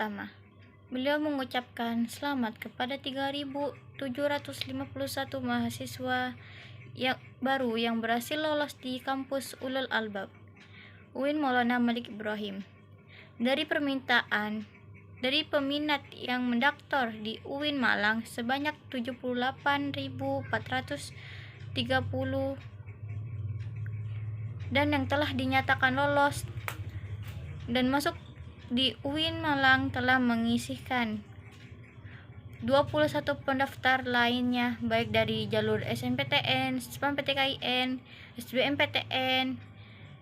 pertama, beliau mengucapkan selamat kepada 3.751 mahasiswa yang baru yang berhasil lolos di kampus Ulul Albab UIN Maulana Malik Ibrahim. Dari peminat yang mendaftar di UIN Malang sebanyak 78.430 dan yang telah dinyatakan lolos dan masuk di UIN Malang telah mengisihkan 21 pendaftar lainnya baik dari jalur SNMPTN, SBMPTKIN, SBMPTN,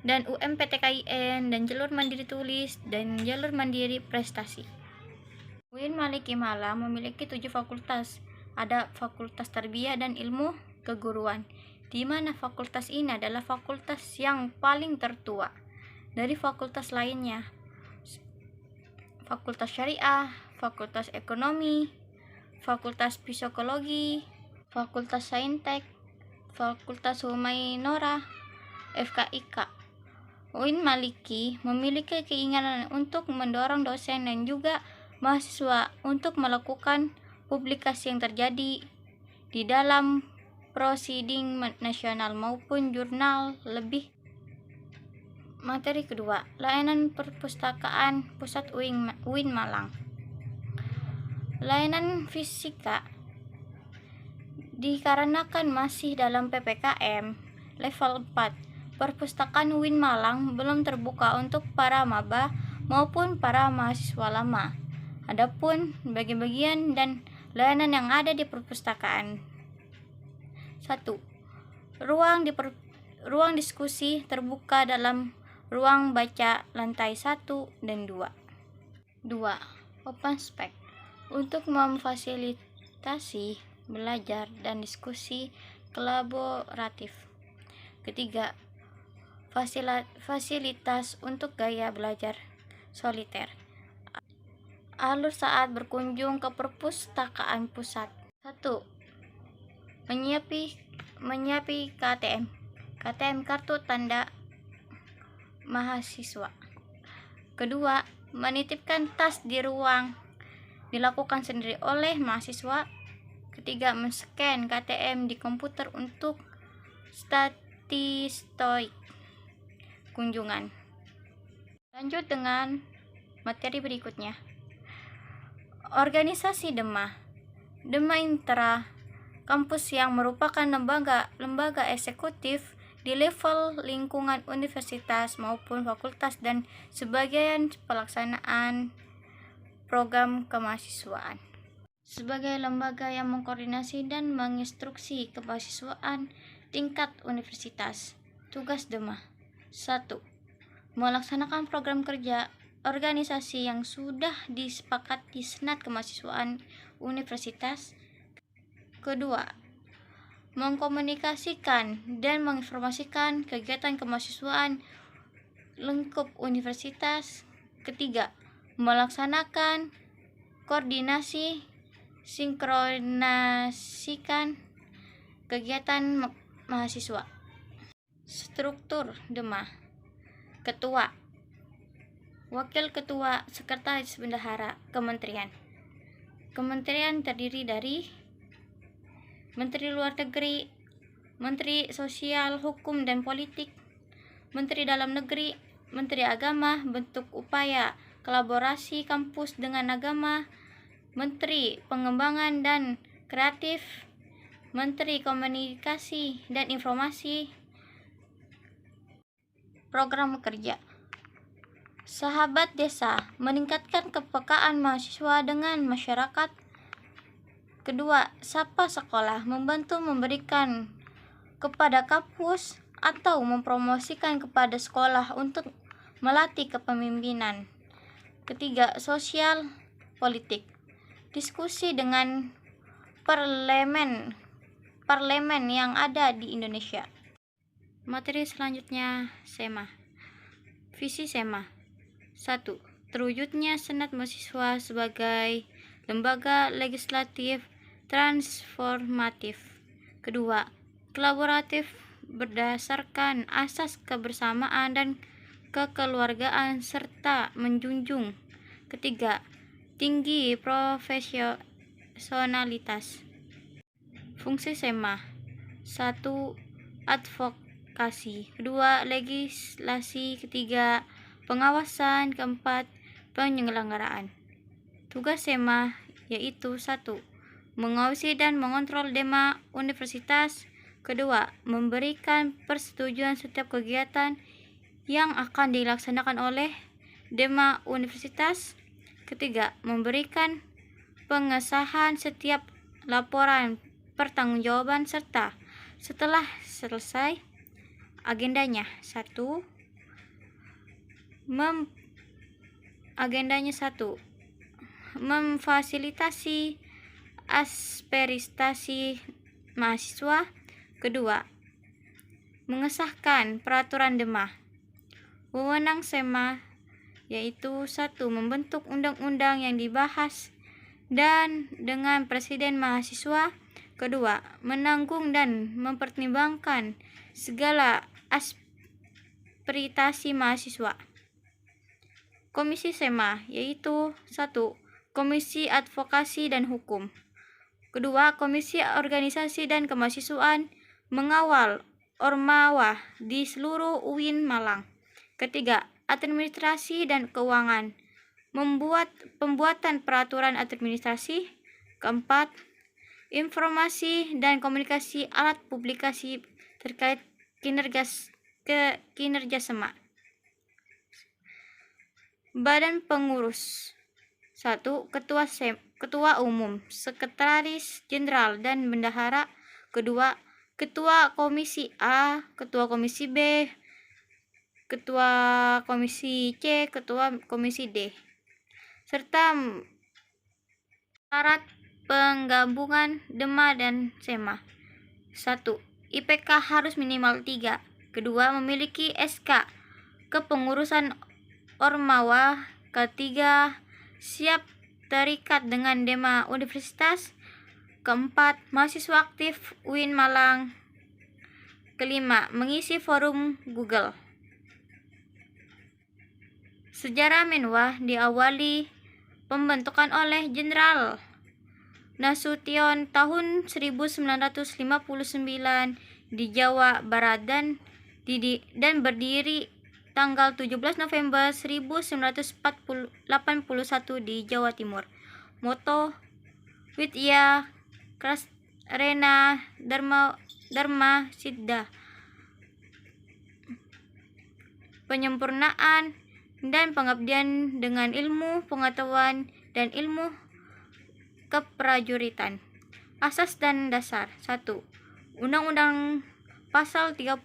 dan UMPTKIN, dan jalur mandiri tulis dan jalur mandiri prestasi. UIN Malik Malang memiliki 7 fakultas. Ada Fakultas Tarbiyah dan Ilmu Keguruan, di mana fakultas ini adalah fakultas yang paling tertua dari fakultas lainnya. Fakultas Syariah, Fakultas Ekonomi, Fakultas Psikologi, Fakultas Saintek, Fakultas Humainora, FKIK. UIN Maliki memiliki keinginan untuk mendorong dosen dan juga mahasiswa untuk melakukan publikasi yang terjadi di dalam prosiding nasional maupun jurnal lebih. Materi kedua, layanan perpustakaan pusat UIN Malang. Layanan fisika dikarenakan masih dalam PPKM level 4, perpustakaan UIN Malang belum terbuka untuk para maba maupun para mahasiswa lama. Adapun bagian dan layanan yang ada di perpustakaan. 1. Ruang diskusi terbuka dalam ruang baca lantai 1 dan 2. 2. Open space untuk memfasilitasi belajar dan diskusi kolaboratif. Ketiga, fasilitas untuk gaya belajar soliter. Alur saat berkunjung ke perpustakaan pusat. 1. Menyiapi KTM kartu tanda mahasiswa. Kedua, menitipkan tas di ruang dilakukan sendiri oleh mahasiswa. Ketiga, men-scan KTM di komputer untuk statistik kunjungan. Lanjut dengan materi berikutnya. Organisasi DEMA Intra kampus yang merupakan lembaga eksekutif di level lingkungan universitas maupun fakultas dan sebagian pelaksanaan program kemahasiswaan. Sebagai lembaga yang mengkoordinasi dan menginstruksi kemahasiswaan tingkat universitas, tugas DEMA. 1. Melaksanakan program kerja organisasi yang sudah disepakati Senat Kemahasiswaan Universitas. Kedua, mengkomunikasikan dan menginformasikan kegiatan kemahasiswaan lingkup universitas. Ketiga, melaksanakan koordinasi sinkronasikan kegiatan mahasiswa. Struktur DEMA. Ketua, Wakil Ketua, Sekretaris Bendahara Kementerian. Kementerian terdiri dari Menteri Luar Negeri, Menteri Sosial, Hukum dan Politik, Menteri Dalam Negeri, Menteri Agama, bentuk upaya kolaborasi kampus dengan agama, Menteri Pengembangan dan Kreatif, Menteri Komunikasi dan Informasi. Program kerja. Sahabat Desa meningkatkan kepekaan mahasiswa dengan masyarakat. Kedua, Sapa Sekolah membantu memberikan kepada kampus atau mempromosikan kepada sekolah untuk melatih kepemimpinan. Ketiga, Sosial Politik. Diskusi dengan parlemen yang ada di Indonesia. Materi selanjutnya, SEMA. Visi SEMA. 1. Terwujudnya Senat Mahasiswa sebagai lembaga legislatif transformatif. Kedua, kolaboratif berdasarkan asas kebersamaan dan kekeluargaan serta menjunjung. Ketiga, tinggi profesionalitas. Fungsi SEMA: 1. Advokasi. 2. Legislasi. 3. Pengawasan. 4. Penyelenggaraan. Tugas SEMA yaitu 1. Mengawasi dan mengontrol DEMA universitas. 2. Memberikan persetujuan setiap kegiatan yang akan dilaksanakan oleh DEMA universitas. 3. Memberikan pengesahan setiap laporan pertanggungjawaban serta setelah selesai agendanya. 1. Memfasilitasi aspirasi mahasiswa. 2. Mengesahkan peraturan DEMA. Wewenang SEMA yaitu 1. Membentuk undang-undang yang dibahas dan dengan presiden mahasiswa. 2. Menanggung dan mempertimbangkan segala aspirasi mahasiswa. Komisi SEMA yaitu 1. Komisi Advokasi dan Hukum. 2. Komisi Organisasi dan Kemahasiswaan mengawal ormawa di seluruh UIN Malang. 3. Administrasi dan Keuangan pembuatan peraturan administrasi. 4. Informasi dan komunikasi alat publikasi terkait kinerja SEMA. Badan pengurus: 1. Ketua Umum, Sekretaris Jenderal dan Bendahara. 2. Ketua Komisi A, Ketua Komisi B, Ketua Komisi C, Ketua Komisi D. Serta syarat penggabungan DEMA dan SEMA. 1. IPK harus minimal 3. 2. Memiliki SK kepengurusan ormawa. 3. Siap terikat dengan DEMA universitas. 4. Mahasiswa aktif UIN Malang. 5. Mengisi forum Google. Sejarah Menwa diawali pembentukan oleh Jenderal Nasution tahun 1959 di Jawa Barat dan berdiri tanggal 17 November 1981 di Jawa Timur. Moto: Widya Krasrena Dharma Siddha. Penyempurnaan dan pengabdian dengan ilmu pengetahuan dan ilmu keprajuritan. Asas dan dasar. 1. Undang-Undang Pasal 30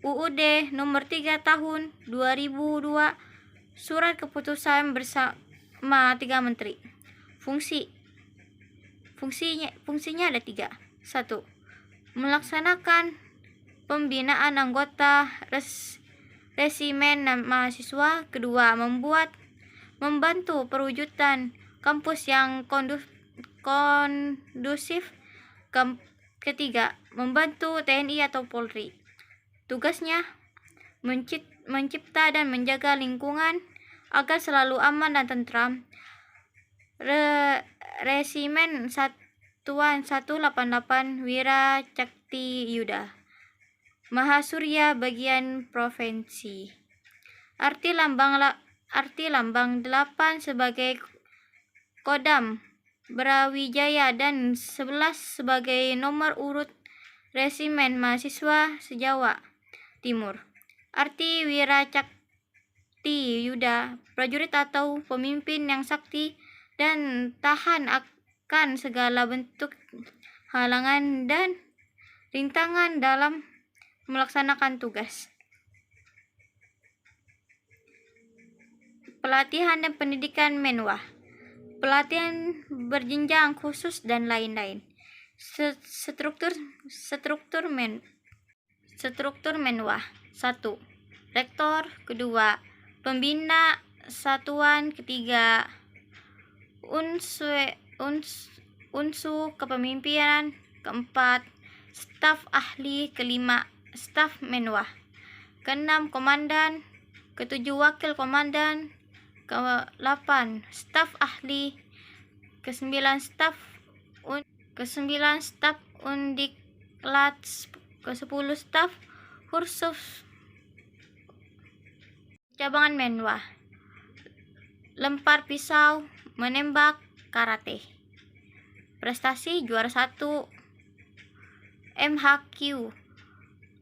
UUD Nomor 3 Tahun 2002. Surat Keputusan bersama 3 Menteri. Fungsinya ada 3. 1. Melaksanakan pembinaan anggota resimen mahasiswa. 2. Membantu perwujudan kampus yang kondusif. 3. Membantu TNI atau Polri. Tugasnya mencipta dan menjaga lingkungan agar selalu aman dan tentram. Resimen Satuan 188 Wira Cakti Yuda, Mahasurya bagian provinsi. Arti lambang 8 sebagai Kodam Brawijaya dan 11 sebagai nomor urut resimen mahasiswa se-Jawa Timur. Arti Wira Cakti Yuda, prajurit atau pemimpin yang sakti dan tahan akan segala bentuk halangan dan rintangan dalam melaksanakan tugas. Pelatihan dan pendidikan Menwa. Pelatihan berjenjang khusus dan lain-lain. Struktur Menwa. 1. Rektor. 2. Pembina satuan. 3. Unsu kepemimpinan. 4. Staf ahli. 5. Staf Menwa. 6. Komandan. 7. Wakil komandan. ke-8 staf ahli, ke-9 staf undiklat, ke-10 staf khusus cabangan menwa, lempar pisau, menembak, karate. Prestasi juara 1 MHQ,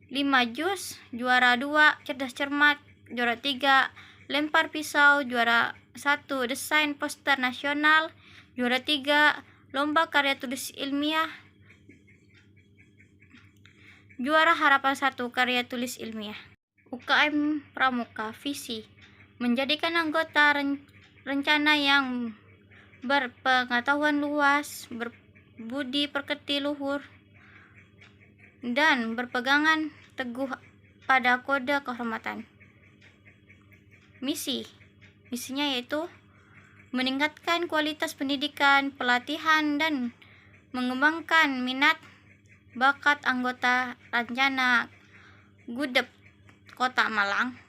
5 jus juara 2, cerdas cermat juara 3, lempar pisau juara 1, desain poster nasional juara 3, lomba karya tulis ilmiah juara harapan 1, karya tulis ilmiah. UKM Pramuka, visi menjadikan anggota rencana yang berpengetahuan luas, berbudi pekerti luhur, dan berpegangan teguh pada kode kehormatan. Misinya yaitu meningkatkan kualitas pendidikan, pelatihan, dan mengembangkan minat bakat anggota rencana Gudep Kota Malang,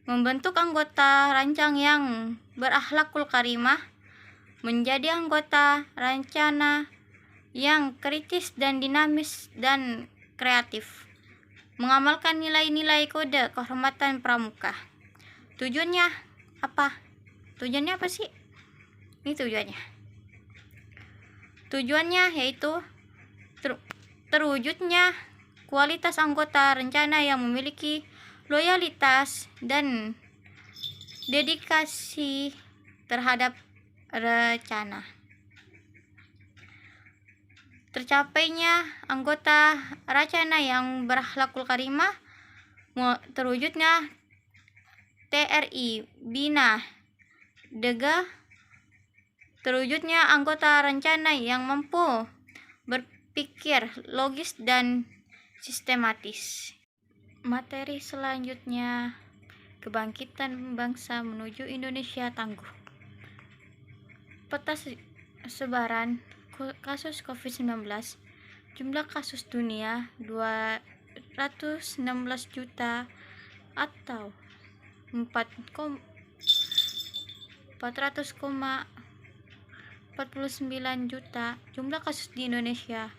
membentuk anggota rancang yang berakhlakul karimah, menjadi anggota rencana yang kritis dan dinamis dan kreatif, mengamalkan nilai-nilai kode kehormatan pramuka. Tujuannya apa? Tujuannya apa sih? Ini tujuannya yaitu terwujudnya kualitas anggota rencana yang memiliki loyalitas dan dedikasi terhadap rencana. Tercapainya anggota rencana yang berakhlakul karimah, terwujudnya TRI Bina Dega, terwujudnya anggota rencana yang mampu berpikir logis dan sistematis. Materi selanjutnya, kebangkitan bangsa menuju Indonesia tangguh. Peta sebaran kasus COVID-19. Jumlah kasus dunia 216 juta atau 400,49 juta. Jumlah kasus di Indonesia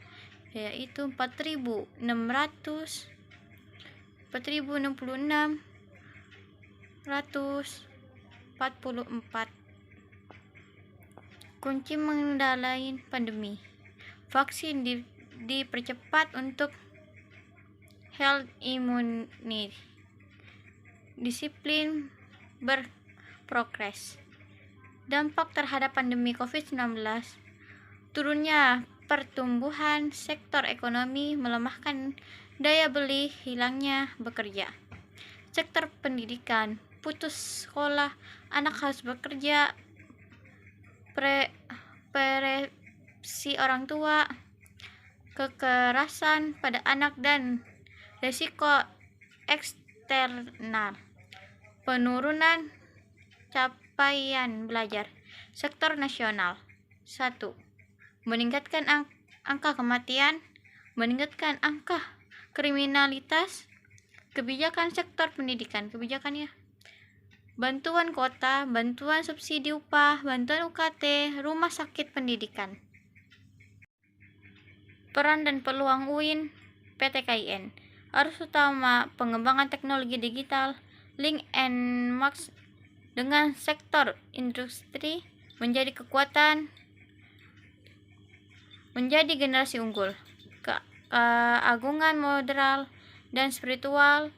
yaitu 4.066.144. Kunci mengendalikan pandemi. Vaksin dipercepat untuk herd immunity. Disiplin berprogres. Dampak terhadap pandemi COVID-19. Turunnya pertumbuhan sektor ekonomi, melemahkan daya beli, hilangnya bekerja. Sektor pendidikan, putus sekolah, anak harus bekerja, presi orang tua, kekerasan pada anak, dan resiko eksternal. Penurunan capaian belajar. Sektor nasional. 1. Meningkatkan angka kematian, meningkatkan angka kriminalitas. Kebijakan sektor pendidikan, kebijakannya bantuan kuota, bantuan subsidi upah, bantuan UKT, rumah sakit pendidikan. Peran dan peluang UIN PT KIN. Arus utama pengembangan teknologi digital, link and match dengan sektor industri, menjadi kekuatan, menjadi generasi unggul, keagungan moral dan spiritual,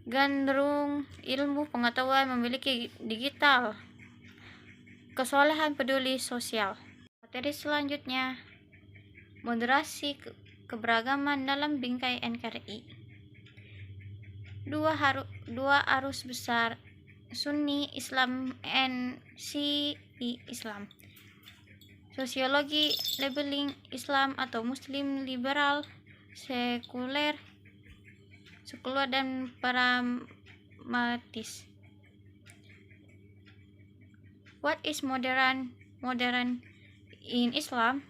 gandrung ilmu pengetahuan, memiliki digital, kesolehan peduli sosial. Materi selanjutnya, moderasi keberagaman dalam bingkai NKRI. Dua arus besar, Sunni Islam and Syi'i Islam. Sosiologi, labeling Islam atau Muslim liberal, sekuler dan pragmatis. What is modern in Islam?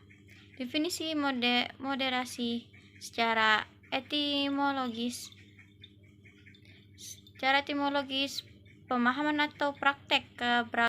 Definisi moderasi secara etimologis. pemahaman atau praktek